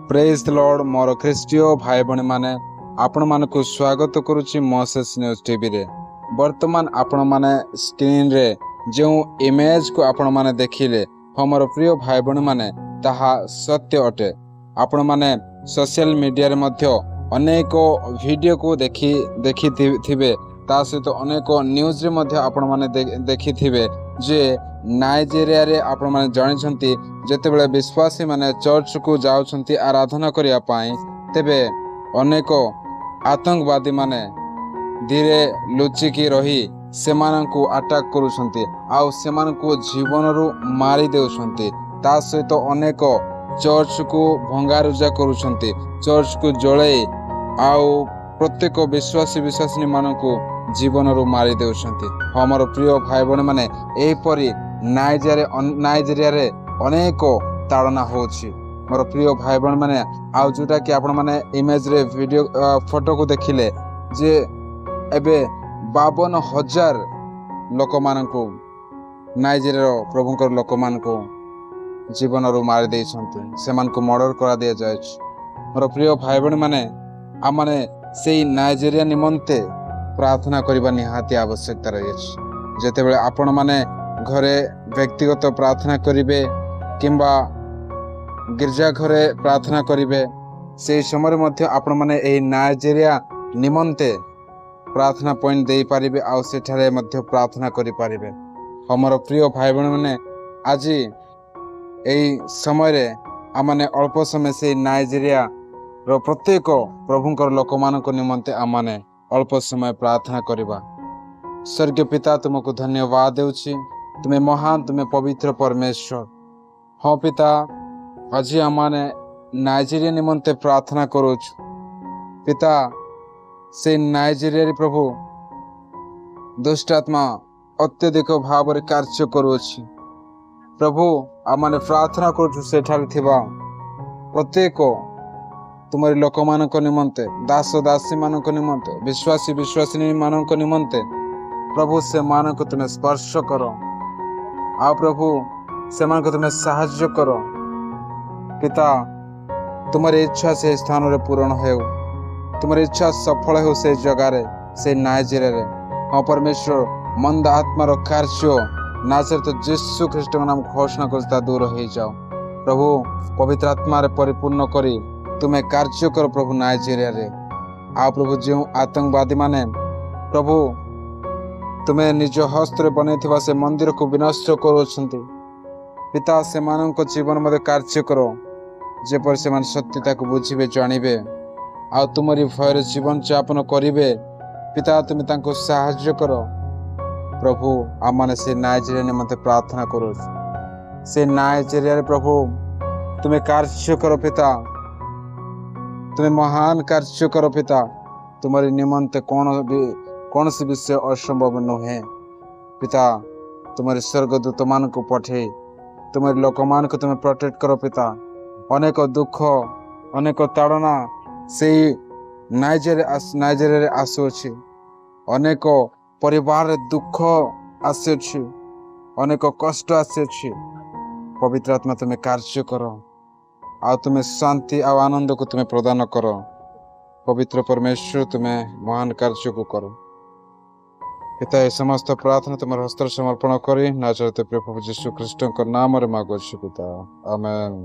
Praise the Lord मोर ख्रीष्टीय भाई बणी माने आपण मानकु स्वागत करुछि मोसेस न्यूज टीवी रे। वर्तमान आपण माने स्क्रीन रे जो इमेज को आपण माने देखिले हमर प्रिय भाई बणी माने ताहा सत्य अटे। आपण माने सोशल मीडिया रे मध्य अनेक वीडियो को देखि थिबे ता सहित अनेक न्यूज रे मध्य आपण माने देखि थिबे जे नाइजेरिया रे आपण माने जानिछंती जेतेबेले विश्वासी माने चर्च को जाउछंती आराधना करिया पाई तेबे अनेक आतंकवादी माने धीरे लुचिकी रही सेमानंकु अटैक करूछंती आउ सेमानंकु जीवनरु मारी देउछंती। ता सहित अनेक चर्च को भंगारुजा करूछंती, चर्च को जळे आउ प्रत्येक विश्वासी मानकु जीवनरु मारी देउछंती। हमर प्रिय भाई बहन माने एपरि नाइजेरिया रे अनेक ताड़ना होछि। मोर प्रिय भाई बहन माने आउ जोटा कि आपण माने इमेज रे वीडियो फोटो को देखिले जे एबे 52,000 लोक मानकु नाइजेरिया प्रभुकर लोक मानकु जीवनरु मारी देइछंती, सेमानकु मर्डर करा दिया जाय। मोर प्रिय भाई बहन माने आ माने सेई नाइजेरिया निमंते प्रार्थना करिबा निहाती आवश्यकता रही। जेतेबेले आपण माने घरे व्यक्तिगत प्रार्थना करिवे किंबा गिरजा घरे प्रार्थना करिवे से समय मध्य आपण माने एही नाइजेरिया निमंते प्रार्थना पॉइंट दे पारिबे आ सेठारे मध्य प्रार्थना करि पारिबे। हमर प्रिय भाई बहन माने आज एही समय रे आ माने अल्प समय से नाइजेरिया रो प्रत्येक प्रभुकर लोक मानक निमंते आ माने अल्प समय प्रार्थना करिबा। स्वर्गीय पिता तुमको धन्यवाद देउछि, तुम्हें महान तुम्हें पवित्र परमेश्वर। हाँ पिता आज आमाने नाइजेरिया निमंते प्रार्थना करूछु पिता से नाइजेरिया रे प्रभु दुष्ट आत्मा अत्यधिक भाव रे कार्य करूछि प्रभु आमाने प्रार्थना करूछु सेठारे थिबा प्रत्येक तुम्हारी लोक मानक निमंते दास दासी मानक निमंते विश्वासी मानक निमंते प्रभु से मानक तुम्हें स्पर्श करो आ प्रभु से मानक तुम्हें साहाय्य करो पिता। तुम्हारी इच्छा से स्थान रे पूर्ण हो, तुम्हारी इच्छा सफल हो से जगह रे से नाइजेरिया रे। हाँ परमेश्वर मंद आत्मार कार्य नासरत यीशु ख्रीष्ट नाम घोषणा करता दूर हो जाओ प्रभु। पवित्र आत्मा रे परिपूर्ण करी तुम्हें कार्य करो प्रभु नाइजेरिया रे। आ प्रभु जो आतंकवादी माने प्रभु तुम्हें निज हस्त रे बनैथिबा से मंदिर को विनष्ट करूछंती पिता से मानक जीवन मध्य कार्य करो जेपर से मान सत्यता को बुझिबे जानिबे आ तुम्हारी भयर जीवन यापन करिवे पिता। तुम्हें तांको साहाय्य करो प्रभु। आमाने से नाइजेरिया निमंते प्रार्थना करो से नाइजेरिया रे प्रभु तुम्हें कार्य करो पिता, तुम्हें महान कार्य करो पिता। तुम्हारी निमंते कौन सी विषय असंभव नुहे पिता। तुम्हारे स्वर्गदूत मान को पठे तुम्हारे लोक मान को तुम्हें प्रोटेक्ट करो पिता। अनेक दुख अनेक ताड़ना से नाइजेरिया आसुछि, अनेक परिवार दुख आसुछि, अनेक कष्ट आसुछि। पवित्र आत्मा तुम्हें कार्य करो आ तुम्हें शांति आ आनंद को तुम्हें प्रदान करो। पवित्र परमेश्वर तुम्हें महान कार्य को करो पिता। ये समस्त प्रार्थना तुम्हारे हस्त समर्पण करी नाचरते प्रभु यीशु ख्रीष्ट नाम रे मांगुछि पिता, आमेन।